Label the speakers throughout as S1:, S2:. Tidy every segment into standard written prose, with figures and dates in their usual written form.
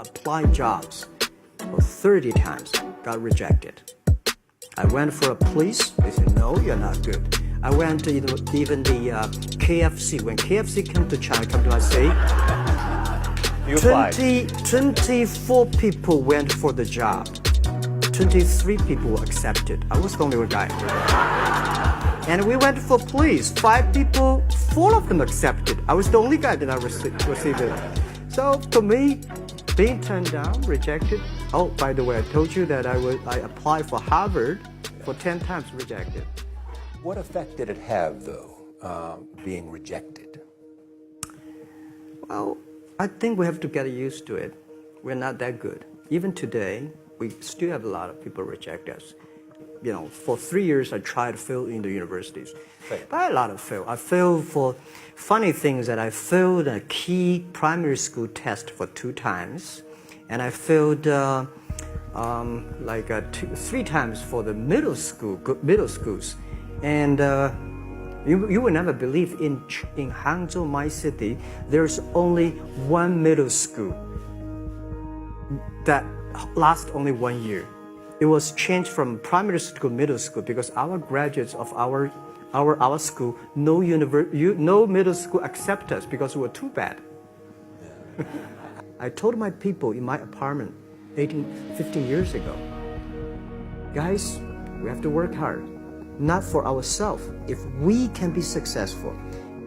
S1: Applied jobs for 30 times, got rejected. I went for a police, they said, no, you're not good. I went to even the KFC. When KFC came to China, come to us, say, 24 people went for the job. 23 people were accepted. I was the only one guy. And we went for police. 5 people, 4 of them accepted. I was the only guy that I received it. So to me, being turned down, rejected. Oh, by the way, I told you that I applied for Harvard for 10 times, rejected.
S2: What effect did it have, though, being rejected?
S1: Well, I think we have to get used to it. We're not that good. Even today, we still have a lot of people reject us. You know, for 3 years, I tried to fill in the universities. But a lot of fail. I failed for funny things that I failed a key primary school test for 2 times. And I failed 3 times for the middle schools. And you will never believe in Hangzhou, my city, there's only one middle school that lasts only 1 year. It was changed from primary school to middle school because our graduates of our school, no middle school accept us because we were too bad. I told my people in my apartment 15 years ago, guys, we have to work hard, not for ourselves. If we can be successful,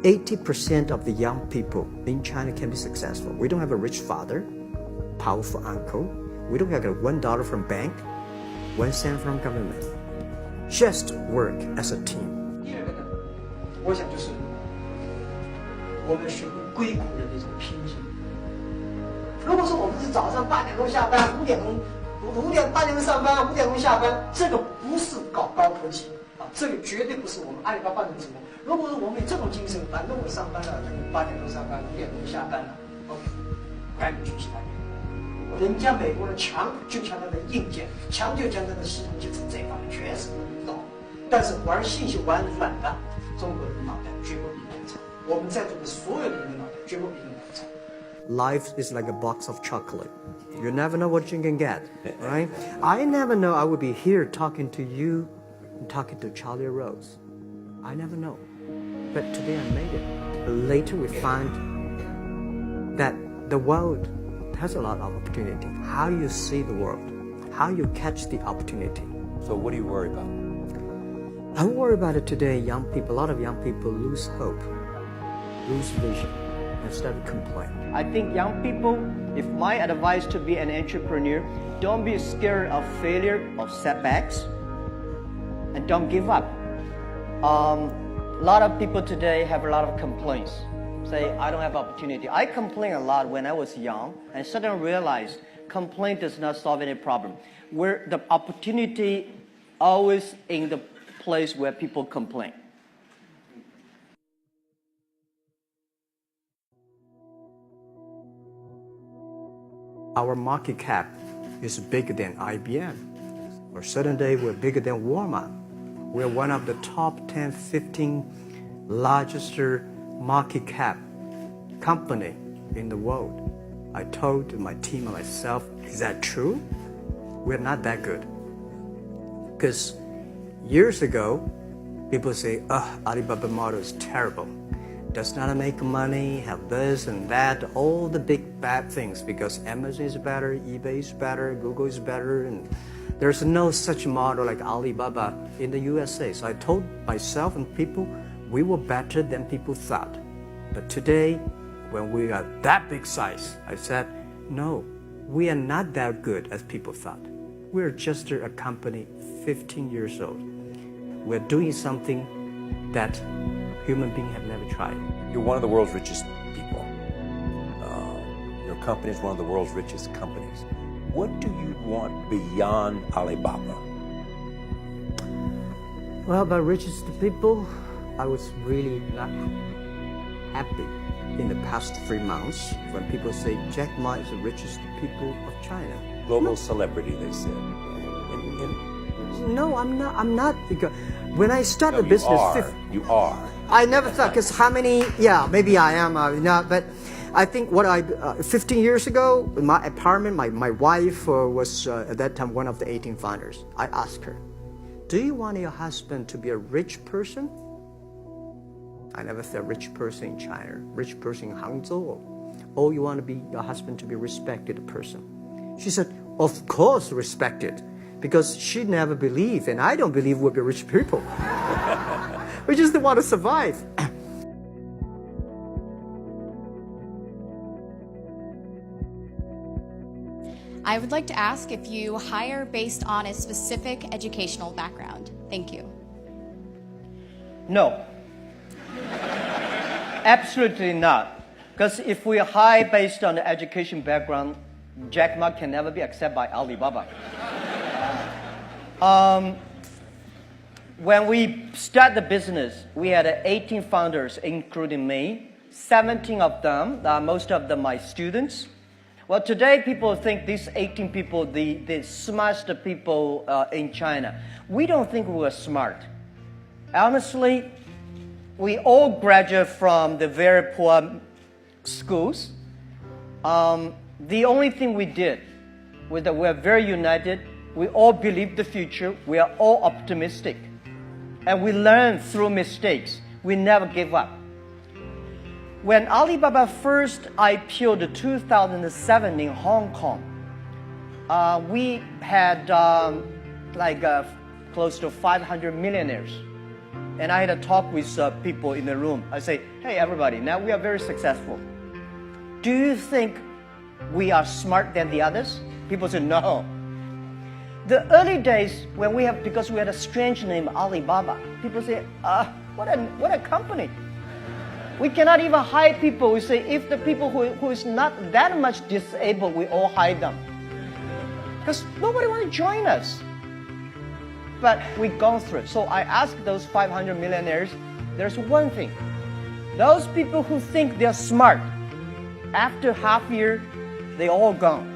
S1: 80% of the young people in China can be successful. We don't have a rich father, powerful uncle. We don't have $1 from bank, 1 cent from government. Just work as a team.
S3: 第二个呢，我想就是我们学会硅谷人的一种拼劲。如果说我们是早上8点钟下班，8点钟上班，5点钟下班，这个不是搞高科技啊，这个绝对不是我们阿里巴巴能成功。如果说我们有这种精神，反正我上班了，8点钟上班，5点钟下班了 ，OK， 赶紧举起来。人家美国人强就强它的硬件，强就强它的系统基础，这方面确实不高。但是玩信息玩软的，中国人的脑袋绝不比人长。我们在座的所有的人的脑袋绝不比人长。
S1: Life is like a box of chocolate. You never know what you can get, right? I never know I would be here talking to you, talking to Charlie Rose. I never know. But today I made it. Later we find that the world has a lot of opportunity. How you see the world, how you catch the opportunity.
S2: So what do you worry about?
S1: I worry about it today. Young people, a lot of young people lose hope, lose vision, and start to complain. I think young people, if my advice to be an entrepreneur, don't be scared of failure, of setbacks, and don't give up. A lot of people today have a lot of complaints. Say, I don't have opportunity. I complained a lot when I was young and suddenly realized complaint does not solve any problem. Where the opportunity always in the place where people complain. Our market cap is bigger than IBM. Or a certain day we're bigger than Walmart. We're one of the top 10, 15 largest market cap company in the world. I told my team and myself, is that true? We're not that good. Because years ago, people say, Alibaba model is terrible. Does not make money, have this and that, all the big bad things because Amazon is better, eBay is better, Google is better, and there's no such model like Alibaba in the USA. So I told myself and people, we were better than people thought. But today, when we are that big size, I said, no, we are not that good as people thought. We're just a company 15 years old. We're doing something that human beings have never tried.
S2: You're one of the world's richest people. Your company is one of the world's richest companies. What do you want beyond Alibaba?
S1: Well, by richest people, I was really not happy in the past 3 months when people say Jack Ma is the richest people of China.
S2: Global celebrity, they said.
S1: No, I'm not. I'm not. Because when I started
S2: No,
S1: business,
S2: you are.
S1: I never thought, because how many, yeah, maybe I am, not, but I think 15 years ago, in my apartment, my wife was at that time one of the 18 founders. I asked her, do you want your husband to be a rich person? I never said rich person in China, rich person in Hangzhou, or you want to be your husband to be a respected person. She said, of course respected, because she never believed, and I don't believe we'll be rich people. We just want to survive.
S4: I would like to ask if you hire based on a specific educational background. Thank you.
S3: No. Absolutely not. Because if we hire based on the education background, Jack Ma can never be accepted by Alibaba. When we started the business, we had 18 founders, including me. 17 of them, most of them my students. Well, today people think these 18 people, the smartest people in China. We don't think we are smart. Honestly, we all graduate from the very poor schools. The only thing we did was that we are very united. We all believe the future. We are all optimistic. And we learn through mistakes. We never give up. When Alibaba first IPO'd in 2007 in Hong Kong, we had close to 500 millionaires. And I had a talk with people in the room. I say, hey, everybody, now we are very successful. Do you think we are smarter than the others? People say, no. The early days, because we had a strange name, Alibaba, people say, what a company. We cannot even hire people. We say, if the people who is not that much disabled, we all hire them. Because nobody wants to join us. But we've gone through it. So I asked those 500 millionaires, there's one thing. Those people who think they're smart, after half year, they all gone.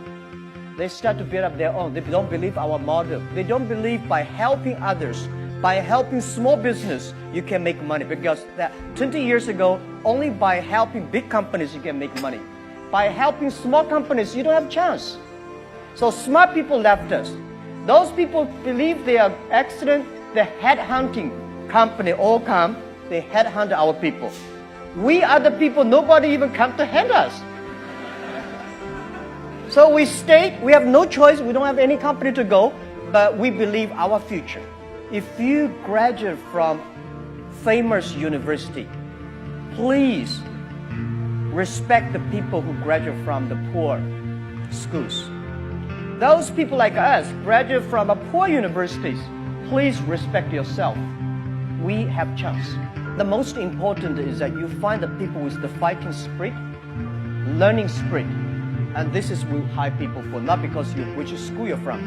S3: They start to build up their own. They don't believe our model. They don't believe by helping others, by helping small business, you can make money. Because 20 years ago, only by helping big companies, you can make money. By helping small companies, you don't have a chance. So smart people left us. Those people believe they are excellent. The headhunting company all come. They headhunt our people. We are the people, nobody even come to hunt us. So we stayed, we have no choice, we don't have any company to go, but we believe our future. If you graduate from famous university, please respect the people who graduate from the poor schools. Those people like us graduate from a poor universities, please respect yourself. We have chance. The most important is that you find the people with the fighting spirit, learning spirit. And this is what we hire people for, not because which school you're from.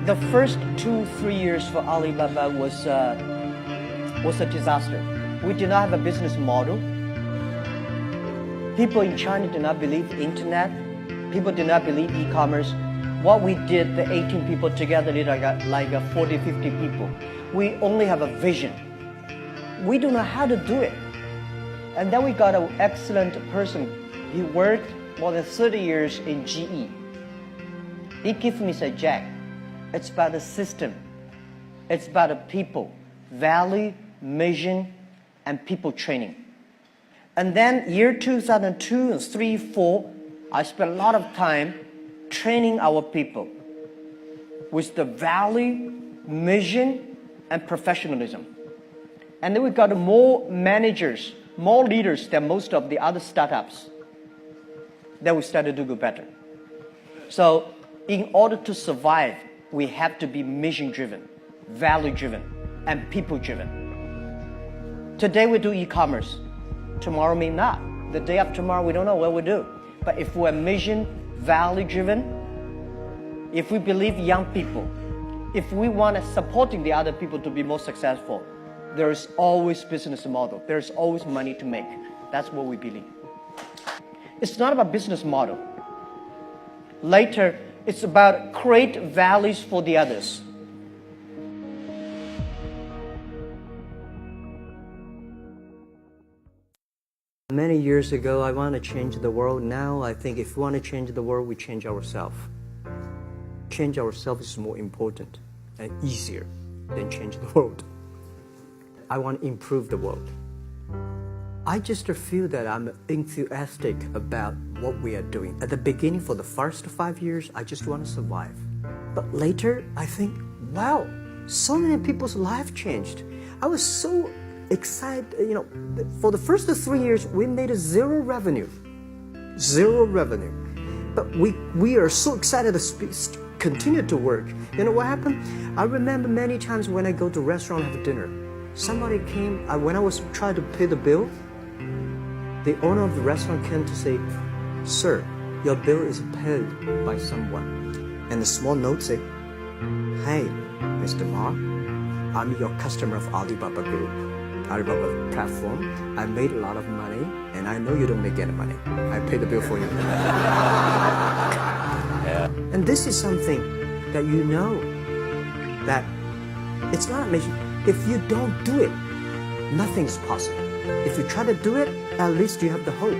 S3: The first 2-3 years for Alibaba was a disaster. We did not have a business model. People in China did not believe the internet. People did not believe e-commerce. What we did, the 18 people together, did like 40, 50 people. We only have a vision. We don't know how to do it. And then we got an excellent person. He worked more than 30 years in GE. He gave me, said, Jack, it's about the system. It's about the people, value, mission, and people training. And then year 2002 and 3, 4, I spent a lot of time training our people with the value, mission, and professionalism. And then we got more managers, more leaders than most of the other startups. Then we started to do better. So in order to survive, we have to be mission-driven, value-driven, and people-driven. Today we do e-commerce. Tomorrow may not. The day after tomorrow, we don't know what we do. But if we're mission, value-driven, if we believe young people, if we want to supporting the other people to be more successful, there is always business model. There's always money to make. That's what we believe. It's not about business model. Later, it's about create values for the others.
S1: Many years ago, I want to change the world. Now, I think if we want to change the world, we change ourselves. Change ourselves is more important and easier than change the world. I want to improve the world. I just feel that I'm enthusiastic about what we are doing. At the beginning, for the first 5 years, I just want to survive. But later, I think, wow, so many people's lives changed. I was so excited, for the first 3 years, we made zero revenue. Zero revenue. But we are so excited to continue to work. You know what happened? I remember many times when I go to restaurant have dinner, somebody came, when I was trying to pay the bill, the owner of the restaurant came to say, "Sir, your bill is paid by someone." And the small note said, "Hey, Mr. Ma, I'm your customer of Alibaba Group, Alibaba platform. I made a lot of money, and I know you don't make any money. I pay the bill for you." And this is something that you know that it's not amazing. If you don't do it, nothing's possible. If you try to do it, at least you have the hope.